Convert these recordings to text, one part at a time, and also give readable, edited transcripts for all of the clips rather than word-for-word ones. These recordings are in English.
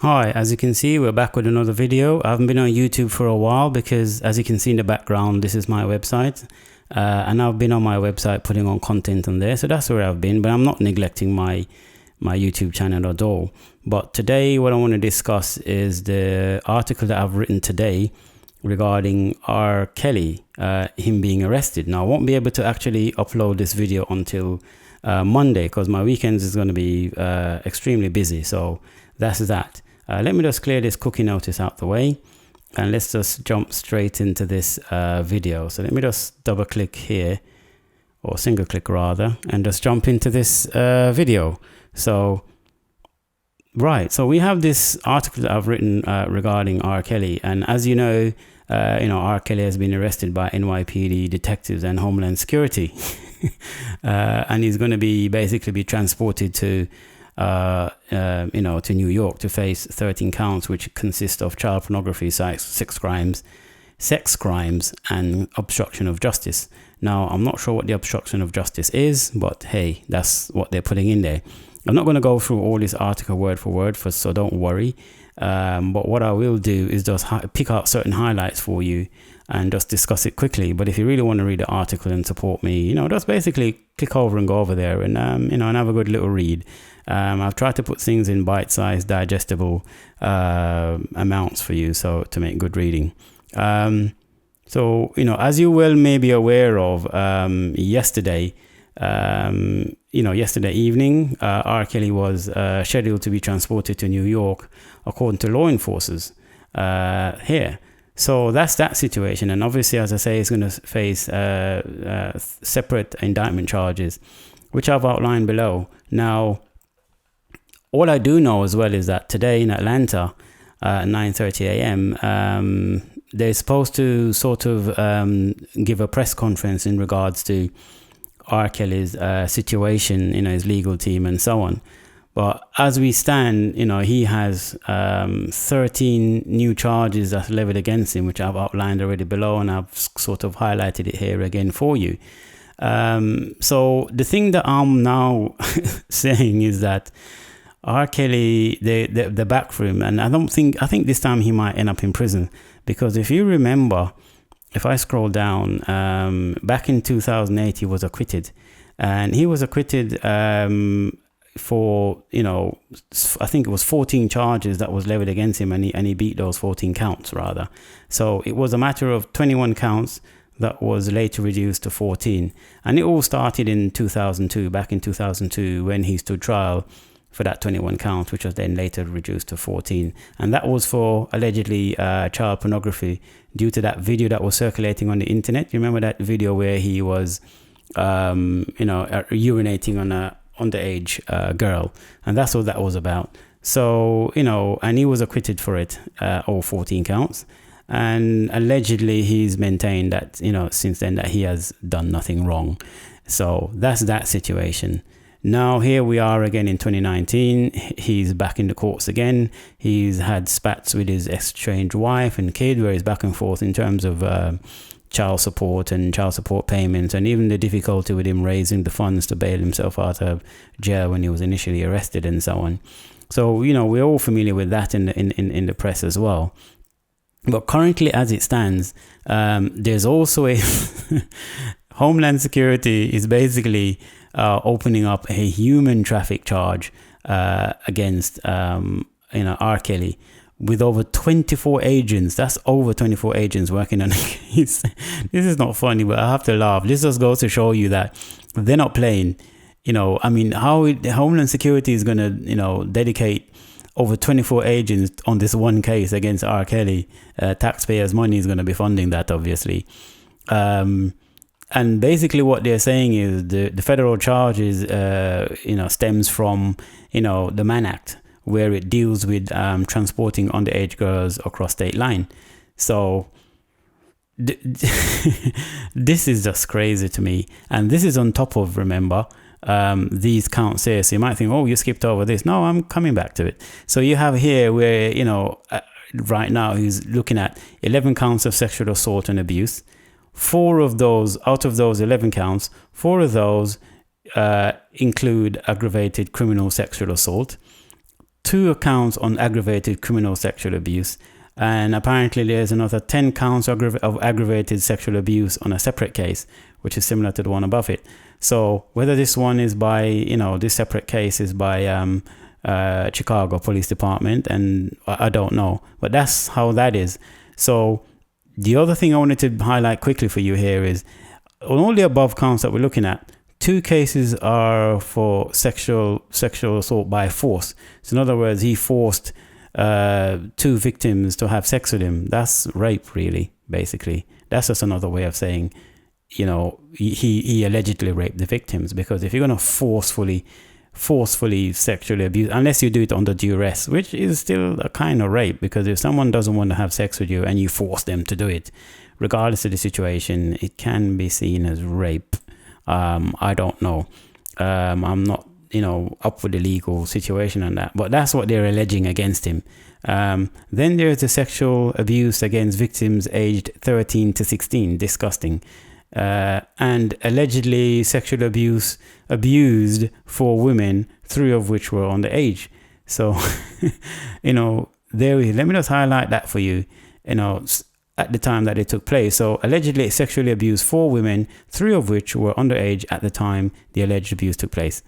Hi, as you can see, we're back with another video. I haven't been on YouTube for a while because, as you can see in the background, this is my website. And I've been on my website putting on content on there. So that's where I've been, but I'm not neglecting my YouTube channel at all. But today, what I want to discuss is the article that I've written today regarding R. Kelly, him being arrested. Now, I won't be able to actually upload this video until Monday because my weekends is going to be extremely busy. So that's that. Let me just clear this cookie notice out the way and let's just jump straight into this video. So let me just double click here, or single click rather, and just jump into this video. So so we have this article that I've written regarding R. Kelly, and as you know, R. Kelly has been arrested by NYPD detectives and Homeland Security, and he's going to be basically transported to to New York to face 13 counts, which consist of child pornography, sex crimes, and obstruction of justice. Now, I'm not sure what the obstruction of justice is, but hey, that's what they're putting in there. I'm not going to go through all this article word for word, so don't worry. But what I will do is just pick out certain highlights for you and just discuss it quickly. But if you really want to read the article and support me, just basically click over and go over there and and have a good little read. I've tried to put things in bite-sized, digestible amounts for you, so to make good reading. As you well may be aware of, yesterday evening, R. Kelly was scheduled to be transported to New York, according to law enforcers here. So that's that situation. And obviously, as I say, he's going to face separate indictment charges, which I've outlined below. Now, all I do know as well is that today in Atlanta, 9:30 a.m., they're supposed to sort of give a press conference in regards to R. Kelly's situation, his legal team and so on. But as we stand, he has 13 new charges that's levied against him, which I've outlined already below, and I've sort of highlighted it here again for you. So the thing that I'm now saying is that R. Kelly, the back for him, and I think this time he might end up in prison, because if you remember, if I scroll down, back in 2008 he was acquitted, and he was acquitted for I think it was 14 charges that was levied against him, and he beat those 14 counts rather. So it was a matter of 21 counts that was later reduced to 14, and it all started in 2002, back in 2002, when he stood trial for that 21 counts, which was then later reduced to 14. And that was for allegedly child pornography, due to that video that was circulating on the internet. You remember that video where he was, urinating on a underage girl, and that's what that was about. So, and he was acquitted for it, all 14 counts. And allegedly he's maintained that, since then, that he has done nothing wrong. So that's that situation. Now here we are again in 2019. He's back in the courts again. He's had spats with his estranged wife and kid, where he's back and forth in terms of child support and child support payments, and even the difficulty with him raising the funds to bail himself out of jail when he was initially arrested and so on. So we're all familiar with that in the press as well. But currently, as it stands, there's also a Homeland Security is basically opening up a human traffic charge against R. Kelly, with over 24 agents. That's over 24 agents working on a case. This is not funny, but I have to laugh. This just goes to show you that they're not playing. How Homeland Security is going to dedicate over 24 agents on this one case against R. Kelly. Taxpayers' money is going to be funding that, obviously. And basically what they're saying is the federal charges, stems from, the Mann Act, where it deals with transporting underage girls across state line. So this is just crazy to me. And this is on top of, remember, these counts here. So you might think, oh, you skipped over this. No, I'm coming back to it. So you have here where, right now he's looking at 11 counts of sexual assault and abuse. 4 of those, out of those 11 counts, 4 of those include aggravated criminal sexual assault. 2 counts on aggravated criminal sexual abuse. And apparently there's another 10 counts of aggravated sexual abuse on a separate case, which is similar to the one above it. So whether this one is by, this separate case is by Chicago Police Department, and I don't know. But that's how that is. So the other thing I wanted to highlight quickly for you here is, on all the above counts that we're looking at, 2 cases are for sexual assault by force. So in other words, he forced 2 victims to have sex with him. That's rape, really, basically. That's just another way of saying, he allegedly raped the victims. Because if you're going to forcefully sexually abuse, unless you do it under duress, which is still a kind of rape, because if someone doesn't want to have sex with you and you force them to do it, regardless of the situation, it can be seen as rape. I don't know. I'm not, up with the legal situation on that, but that's what they're alleging against him. Then there's the sexual abuse against victims aged 13 to 16, disgusting. And allegedly sexual abused 4 women, 3 of which were underage. So, let me just highlight that for you, at the time that it took place. So allegedly sexually abused 4 women, 3 of which were underage at the time the alleged abuse took place.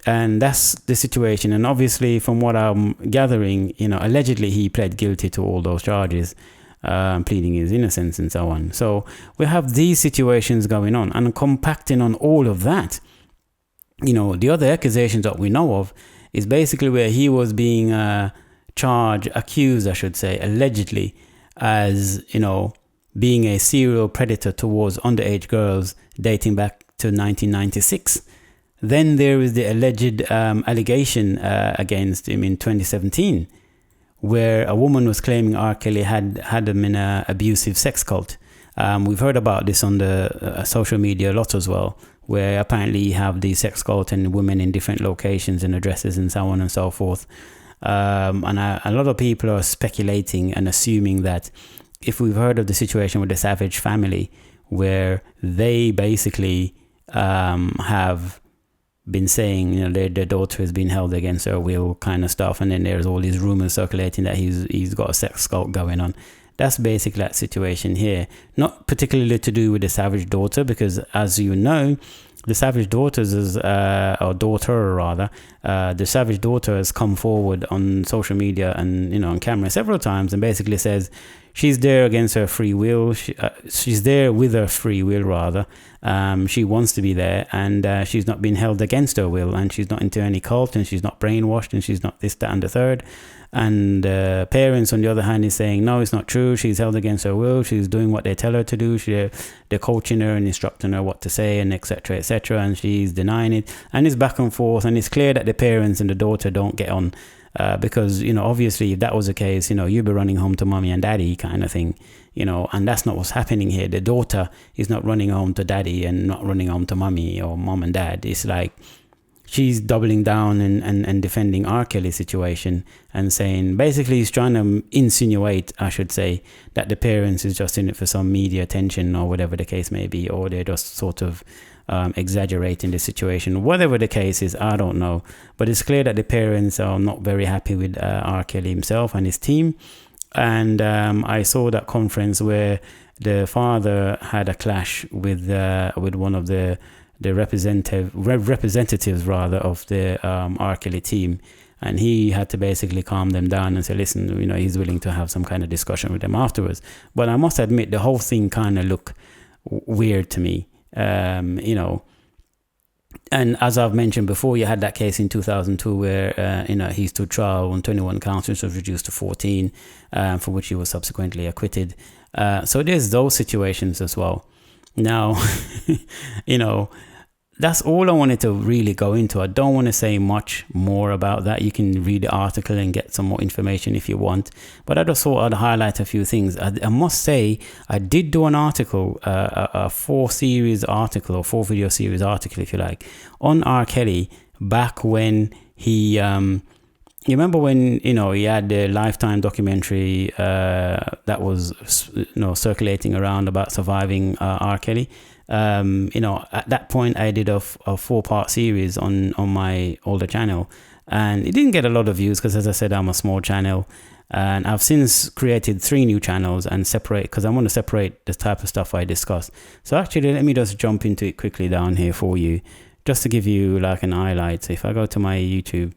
And that's the situation. And obviously, from what I'm gathering, allegedly he pled guilty to all those charges, pleading his innocence and so on. So we have these situations going on, and compacting on all of that, the other accusations that we know of is basically where he was being accused, allegedly, as, being a serial predator towards underage girls dating back to 1996. Then there is the alleged allegation against him in 2017, where a woman was claiming R. Kelly had him in an abusive sex cult. We've heard about this on the social media a lot as well, where apparently you have the sex cult and women in different locations and addresses and so on and so forth. And a lot of people are speculating and assuming that if we've heard of the situation with the Savage family, where they basically have been saying, their daughter has been held against her will kind of stuff, and then there's all these rumors circulating that he's got a sex cult going on. That's basically that situation here. Not particularly to do with the Savage daughter, because as you know, the Savage daughters the Savage daughter has come forward on social media and on camera several times and basically says she's there against her free will. She's there with her free will, rather. She wants to be there, and she's not been held against her will, and she's not into any cult, and she's not brainwashed, and she's not this, that, and the third. And parents, on the other hand, is saying, no, it's not true. She's held against her will. She's doing what they tell her to do. They're coaching her and instructing her what to say, and etc., etc., and she's denying it. And it's back and forth, and it's clear that the parents and the daughter don't get on. Because, obviously, if that was the case, you'd be running home to mommy and daddy kind of thing, and that's not what's happening here. The daughter is not running home to daddy and not running home to mommy or mom and dad. It's like she's doubling down and defending R. Kelly's situation and saying, basically, he's trying to insinuate, I should say, that the parents is just in it for some media attention or whatever the case may be, or they're just sort of exaggerating the situation. Whatever the case is, I don't know. But it's clear that the parents are not very happy with R. Kelly himself and his team. And I saw that conference where the father had a clash with one of the representatives rather of the R. Kelly team, and he had to basically calm them down and say, listen, he's willing to have some kind of discussion with them afterwards. But I must admit, the whole thing kind of looked weird to me. And as I've mentioned before, you had that case in 2002 where he stood trial on 21 counts, which was reduced to 14, for which he was subsequently acquitted. So there's those situations as well. Now, that's all I wanted to really go into. I don't want to say much more about that. You can read the article and get some more information if you want. But I just thought I'd highlight a few things. I must say, I did do an article, a 4-video series article, if you like, on R. Kelly back when he... you remember when, he had the Lifetime documentary that was, circulating around about surviving R. Kelly? At that point I did a 4-part series on my older channel, and it didn't get a lot of views because, as I said, I'm a small channel. And I've since created 3 new channels and separate, because I want to separate the type of stuff I discuss. So actually, let me just jump into it quickly down here for you, just to give you like an highlight. So if I go to my YouTube.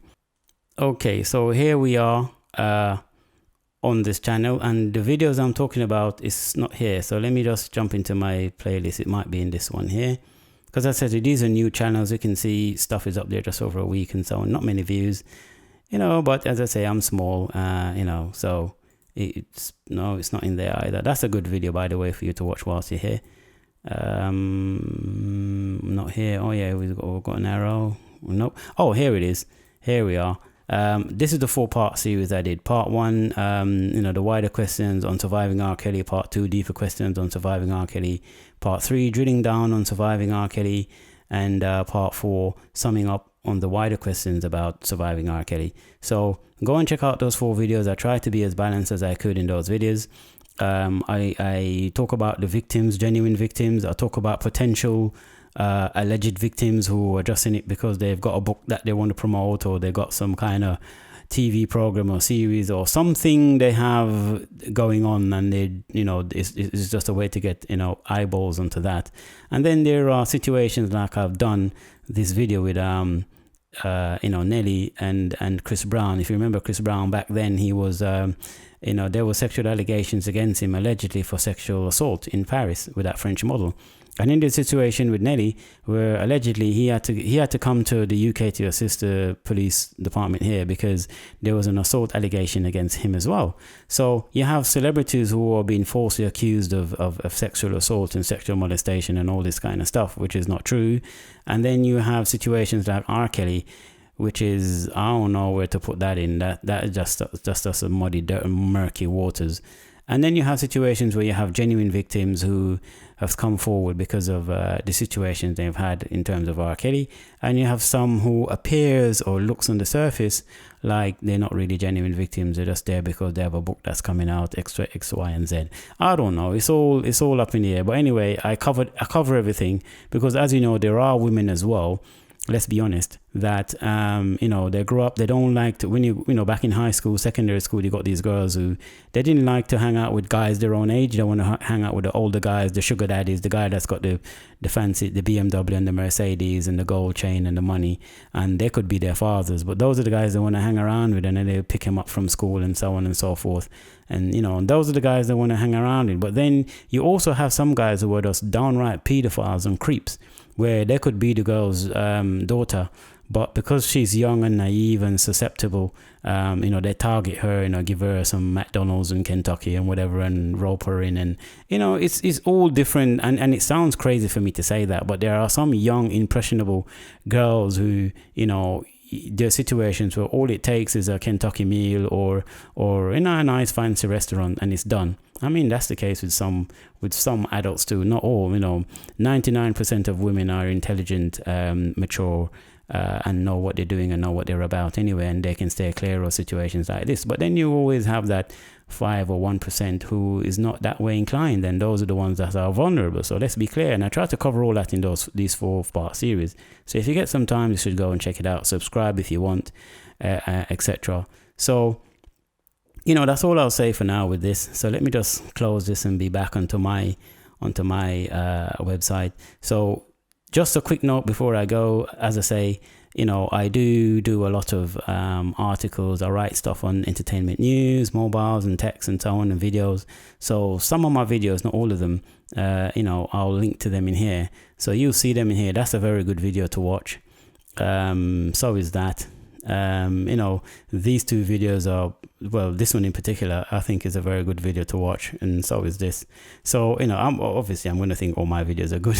Okay, so here we are on this channel, and the videos I'm talking about is not here. So let me just jump into my playlist. It might be in this one here. Because as I said, these are new channels. You can see stuff is up there just over a week and so on. Not many views. But as I say, I'm small, so it's not in there either. That's a good video, by the way, for you to watch whilst you're here. Not here. Oh yeah, we've got an arrow. Nope. Oh, here it is. Here we are. This is the 4-part series I did. Part 1, the wider questions on surviving R. Kelly. Part 2, deeper questions on surviving R. Kelly. Part 3, drilling down on surviving R. Kelly. And Part 4, summing up on the wider questions about surviving R. Kelly. So go and check out those 4 videos. I tried to be as balanced as I could in those videos. I talk about the victims, genuine victims. I talk about potential alleged victims who are just in it because they've got a book that they want to promote, or they got some kind of TV program or series or something they have going on, and it's just a way to get eyeballs onto that. And then there are situations like I've done this video with Nelly and Chris Brown. If you remember Chris Brown, back then he was there were sexual allegations against him allegedly for sexual assault in Paris with that French model. And in the situation with Nelly, where allegedly he had to come to the UK to assist the police department here because there was an assault allegation against him as well. So you have celebrities who are being falsely accused of sexual assault and sexual molestation and all this kind of stuff, which is not true. And then you have situations like R. Kelly, which is, I don't know where to put that in. That is just a muddy, murky waters. And then you have situations where you have genuine victims who have come forward because of the situations they've had in terms of R. Kelly. And you have some who appears or looks on the surface like they're not really genuine victims. They're just there because they have a book that's coming out, X, Y, and Z. I don't know. It's all up in the air. But anyway, I cover everything because, as you know, there are women as well. Let's be honest, that, they grow up, they don't like to, when back in high school, secondary school, you got these girls who, they didn't like to hang out with guys their own age. They want to hang out with the older guys, the sugar daddies, the guy that's got the fancy, the BMW and the Mercedes and the gold chain and the money, and they could be their fathers. But those are the guys they want to hang around with, and then they pick him up from school and so on and so forth. And, and those are the guys they want to hang around with. But then you also have some guys who are just downright pedophiles and creeps, where they could be the girl's daughter, but because she's young and naive and susceptible, they target her, give her some McDonald's in Kentucky and whatever, and rope her in, and it's all different. And it sounds crazy for me to say that, but there are some young impressionable girls who there are situations where all it takes is a Kentucky meal or a nice fancy restaurant, and it's done. I mean, that's the case with some adults too. Not all, 99% of women are intelligent, mature, and know what they're doing and know what they're about anyway, and they can stay clear of situations like this. But then you always have that 5 or 1% who is not that way inclined, and those are the ones that are vulnerable. So let's be clear, and I try to cover all that in these 4-part series. So if you get some time, you should go and check it out. Subscribe if you want, etc. So that's all I'll say for now with this. So let me just close this and be back onto my website. So just a quick note before I go, as I say, I do a lot of articles. I write stuff on entertainment news, mobiles and texts and so on, and videos. So some of my videos, not all of them, I'll link to them in here. So you'll see them in here. That's a very good video to watch. So is that. These 2 videos are, well, this one in particular, I think is a very good video to watch, and so is this. So, I'm going to think all my videos are good.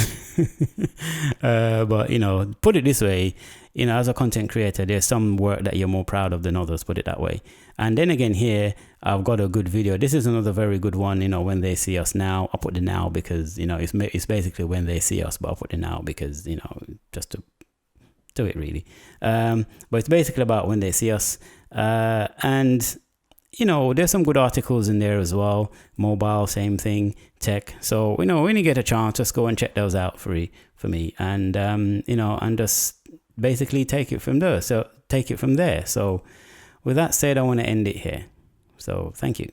But, put it this way, as a content creator, there's some work that you're more proud of than others, put it that way. And then again here, I've got a good video. This is another very good one, When They See Us Now. I put the now because, it's basically when they see us, but I put the now because, just to do it really. But it's basically about when they see us. And there's some good articles in there as well. Mobile, same thing. Tech. So, when you get a chance, just go and check those out for me. And, and just basically take it from there. So take it from there. So with that said, I want to end it here. So thank you.